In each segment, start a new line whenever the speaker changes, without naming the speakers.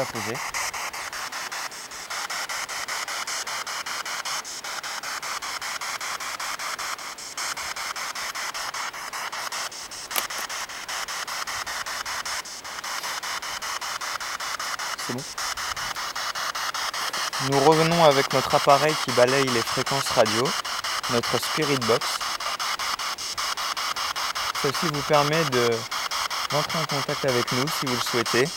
la poser. C'est bon. Nous revenons avec notre appareil qui balaye les fréquences radio, notre Spirit Box. Ceci vous permet de rentrer en contact avec nous si vous le souhaitez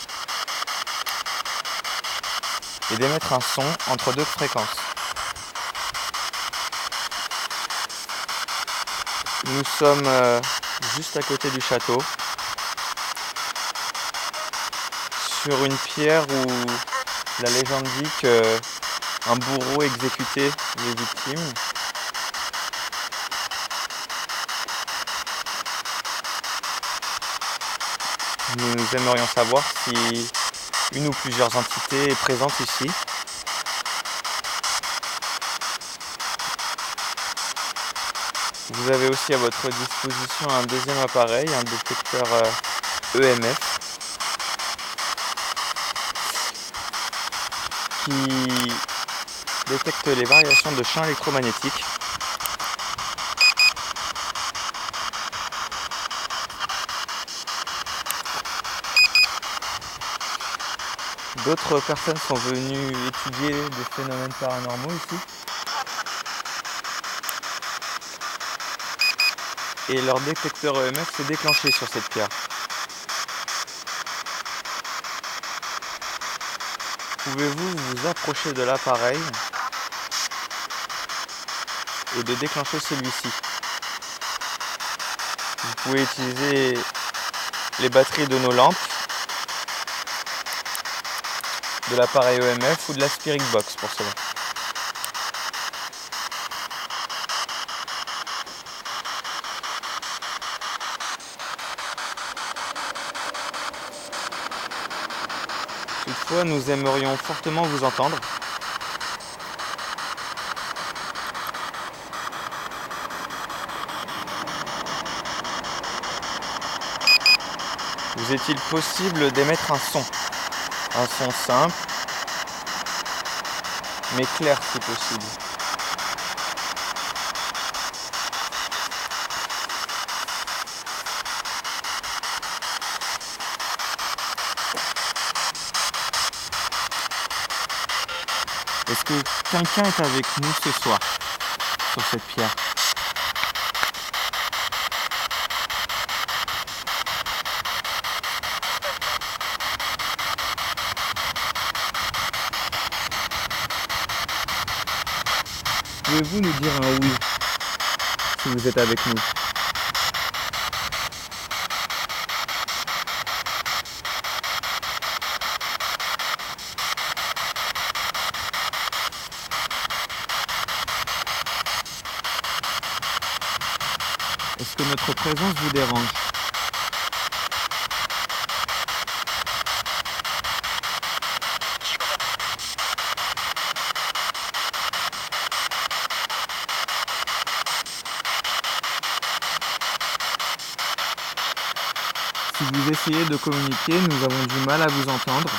et d'émettre un son entre deux fréquences. Nous sommes juste à côté du château, sur une pierre où la légende dit qu'un bourreau exécutait les victimes. Nous aimerions savoir si une ou plusieurs entités est présente ici. Vous avez aussi à votre disposition un deuxième appareil, un détecteur EMF, qui détecte les variations de champs électromagnétiques. D'autres personnes sont venues étudier des phénomènes paranormaux ici. Et leur détecteur EMF s'est déclenché sur cette pierre. Pouvez-vous vous approcher de l'appareil et de déclencher celui-ci? Vous pouvez utiliser les batteries de nos lampes, de l'appareil EMF ou de la Spirit Box pour cela. Toutefois, nous aimerions fortement vous entendre. Vous est-il possible d'émettre un son simple, mais clair si possible? Est-ce que quelqu'un est avec nous ce soir, sur cette pierre? Pouvez-vous nous dire un oui, si vous êtes avec nous? Est-ce que notre présence vous dérange? Si vous essayez de communiquer, nous avons du mal à vous entendre.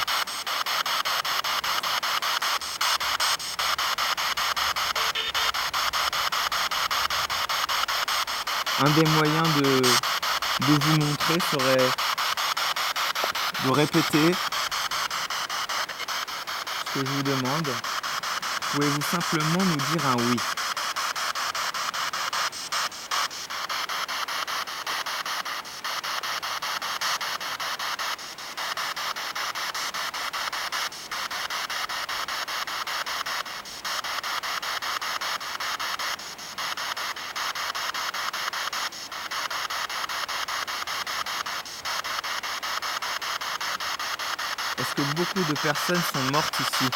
Un des moyens de vous montrer serait de répéter ce que je vous demande. Pouvez-vous simplement nous dire un oui? Est-ce que beaucoup de personnes sont mortes ici?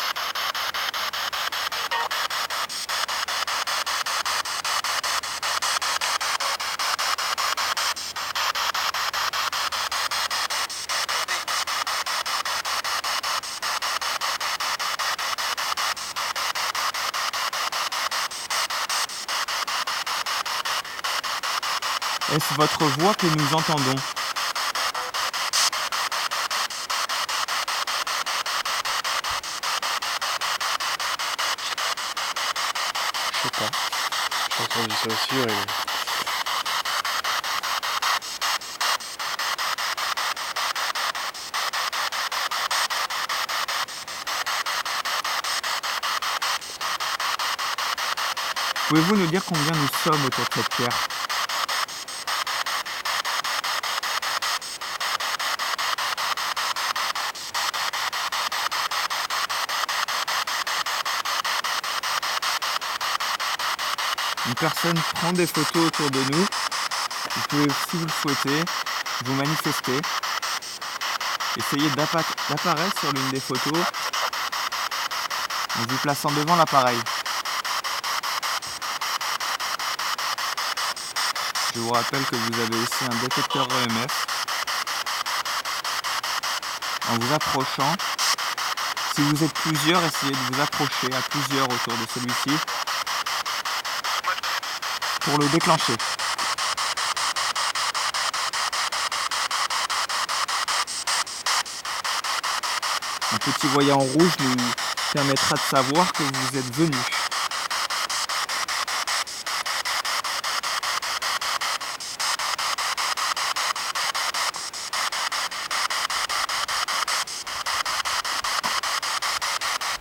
Est-ce votre voix que nous entendons?
Je sais pas. J'ai entendu ça aussi. Ouais.
Pouvez-vous nous dire combien nous sommes autour de cette pierre? Une personne prend des photos autour de nous. Vous pouvez, si vous le souhaitez, vous manifester. Essayez d'apparaître sur l'une des photos en vous plaçant devant l'appareil. Je vous rappelle que vous avez aussi un détecteur EMF. En vous approchant, si vous êtes plusieurs, essayez de vous approcher à plusieurs autour de celui-ci pour le déclencher. Un petit voyant rouge nous permettra de savoir que vous êtes venu.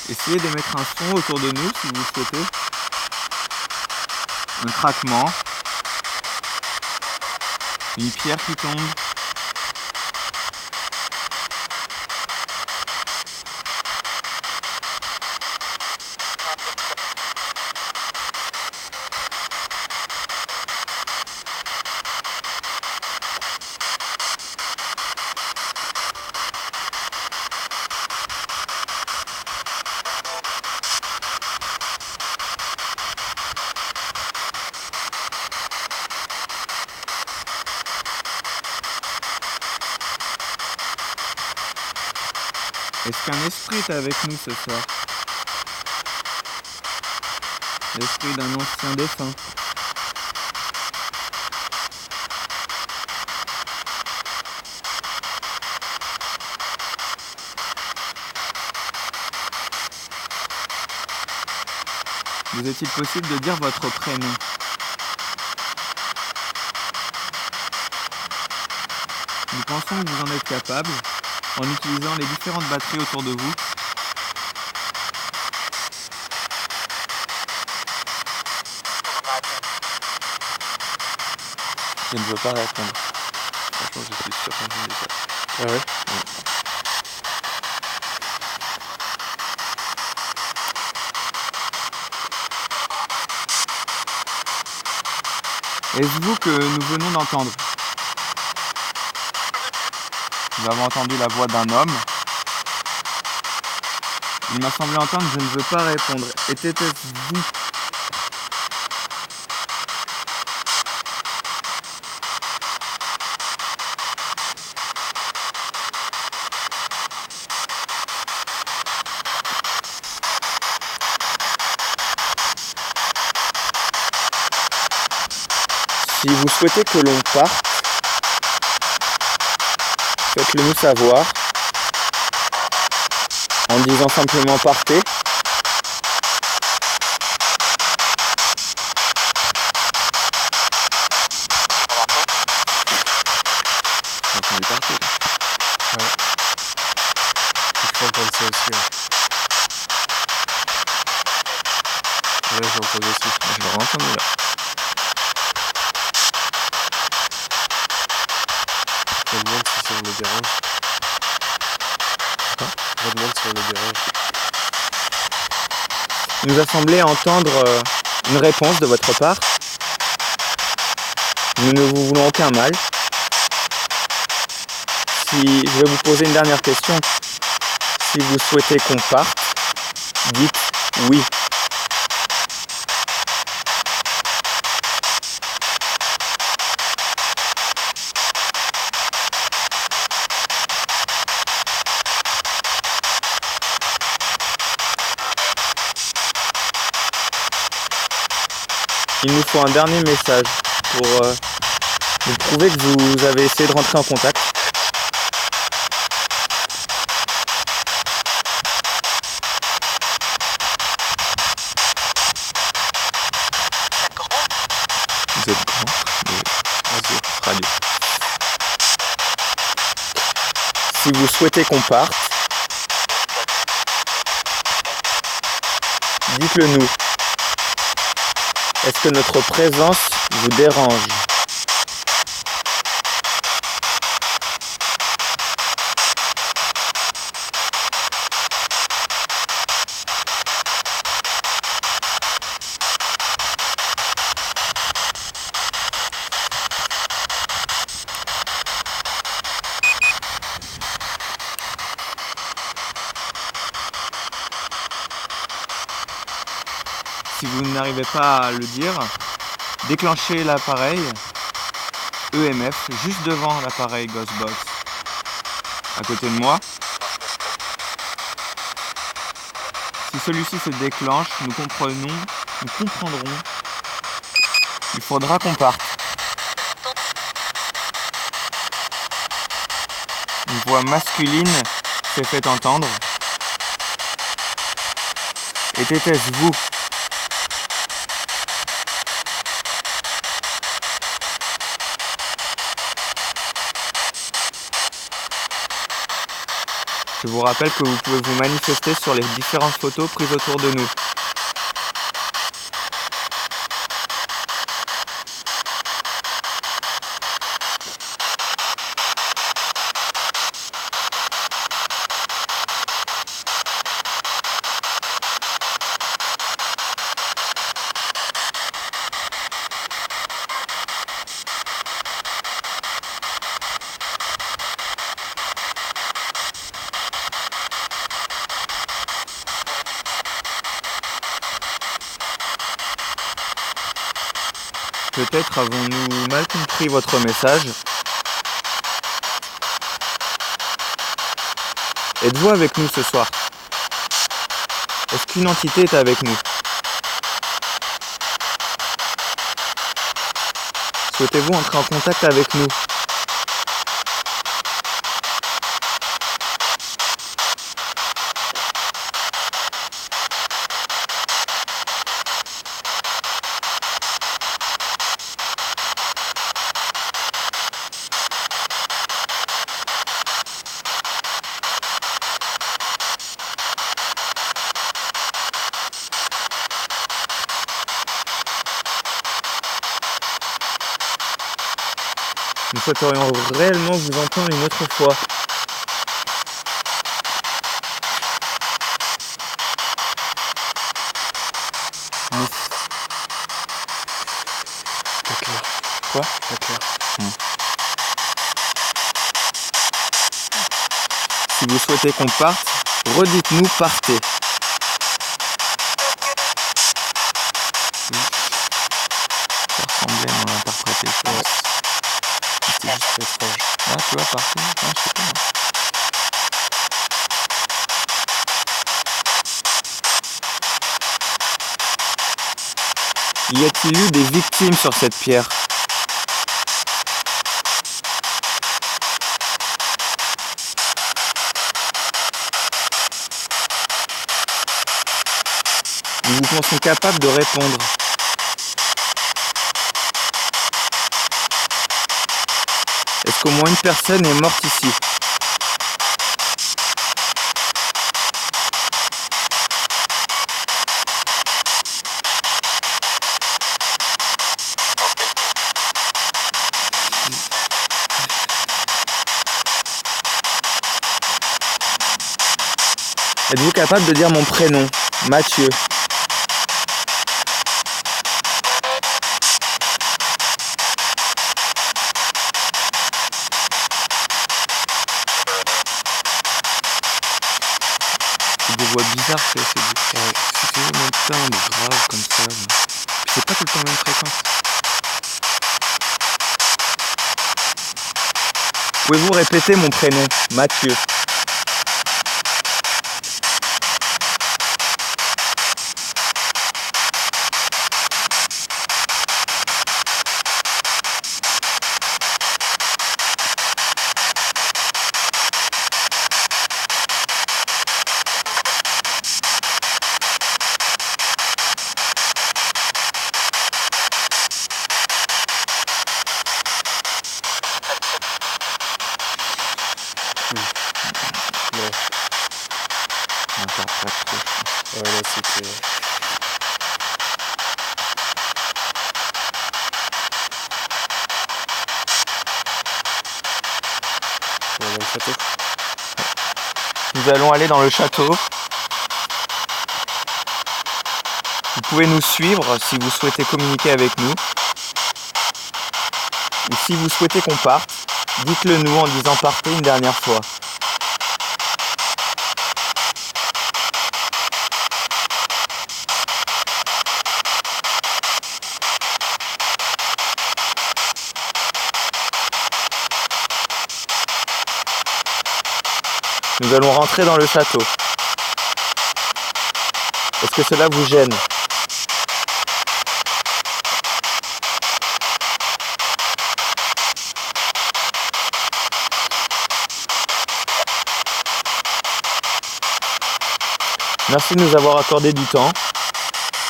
Essayez de mettre un son autour de nous si vous le souhaitez. Un craquement. Une pierre qui tombe. Est-ce qu'un esprit est avec nous ce soir? L'esprit d'un ancien défunt. Vous est-il possible de dire votre prénom? Nous pensons que vous en êtes capable en utilisant les différentes batteries autour de vous.
Je ne veux pas répondre. Franchement, je suis sûr qu'on dit ça. Ah ouais?
Est-ce vous que nous venons d'entendre? Nous avons entendu la voix d'un homme. Il m'a semblé entendre « Je ne veux pas répondre ». Était-ce vous? Si vous souhaitez que l'on parte, faites-le nous savoir en disant simplement partez.
On est parti. Ouais. Je crois entendre ça aussi. Ouais, j'ai entendu aussi.
Je l'aurais entendu là.
Je me demande si ça me dérange. Je me demande si on me dérange.
Il nous a semblé entendre une réponse de votre part. Nous ne vous voulons aucun mal. Si je vais vous poser une dernière question. Si vous souhaitez qu'on parte, dites oui. Il nous faut un dernier message pour nous prouver que vous avez essayé de rentrer en contact.
Vous êtes grand, mais radio.
Si vous souhaitez qu'on parte, dites-le nous. Est-ce que notre présence vous dérange ? Si vous n'arrivez pas à le dire, déclenchez l'appareil EMF juste devant l'appareil Ghostbox, à côté de moi. Si celui-ci se déclenche, nous comprendrons, il faudra qu'on parte. Une voix masculine s'est fait entendre. Était-ce vous ? Je vous rappelle que vous pouvez vous manifester sur les différentes photos prises autour de nous. Peut-être avons-nous mal compris votre message. Êtes-vous avec nous ce soir ? Est-ce qu'une entité est avec nous ? Souhaitez-vous entrer en contact avec nous ? Nous souhaiterions réellement vous entendre une autre fois.
Pas clair.
Quoi ?
Pas clair.
Si vous souhaitez qu'on parte, redites-nous partez. Ça ressemblait, on l'a interprété.
Ouais. C'était juste étrange.
Ah, tu vois, partez. Ah, je sais pas. Y a-t-il eu des victimes sur cette pierre ? Nous vous pensons capable de répondre. Est-ce qu'au moins une personne est morte ici ? Êtes-vous capable de dire mon prénom ? Mathieu. C'est des voix bizarres, c'est toujours le même timbre, grave comme ça. Puis c'est pas tout le temps la même fréquence. Pouvez-vous répéter mon prénom ? Mathieu. pas trop.
Ouais, là c'était... On est dans le château.
Nous allons aller dans le château. Vous pouvez nous suivre si vous souhaitez communiquer avec nous. Ou si vous souhaitez qu'on parte, dites-le nous en disant partez une dernière fois. Nous allons rentrer dans le château. Est-ce que cela vous gêne ? Merci de nous avoir accordé du temps.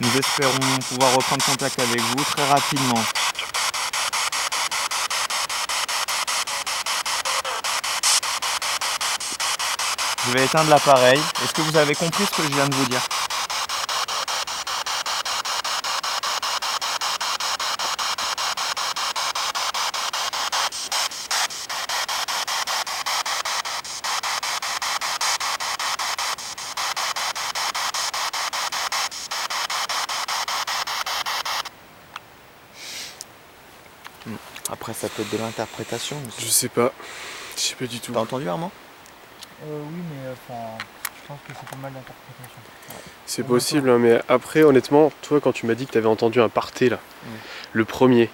Nous espérons pouvoir reprendre contact avec vous très rapidement. Je vais éteindre l'appareil. Est-ce que vous avez compris ce que je viens de vous dire ? Après, ça peut être de l'interprétation.
Je sais pas du tout.
T'as entendu, Armand ?
Oui, mais je pense que c'est pas mal d'interprétation.
C'est possible, hein, mais après, honnêtement, toi, quand tu m'as dit que tu avais entendu un parté, là, le premier,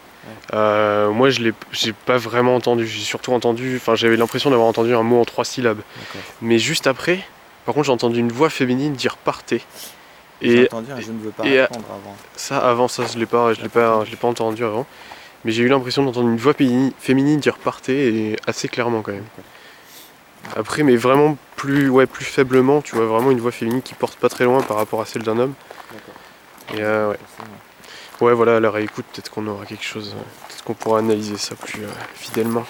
moi, j'ai pas vraiment entendu. J'ai surtout entendu, enfin, j'avais l'impression d'avoir entendu un mot en 3 syllabes. Mais juste après, par contre, j'ai entendu une voix féminine dire partez.
J'ai entendu un je ne veux pas répondre avant.
Avant ça, je l'ai pas entendu avant. Mais j'ai eu l'impression d'entendre une voix féminine dire partez, et assez clairement quand même. Après, mais vraiment plus faiblement, tu vois, vraiment une voix féminine qui porte pas très loin par rapport à celle d'un homme. Et ouais, voilà, à la réécoute, peut-être qu'on aura quelque chose, peut-être qu'on pourra analyser ça plus fidèlement.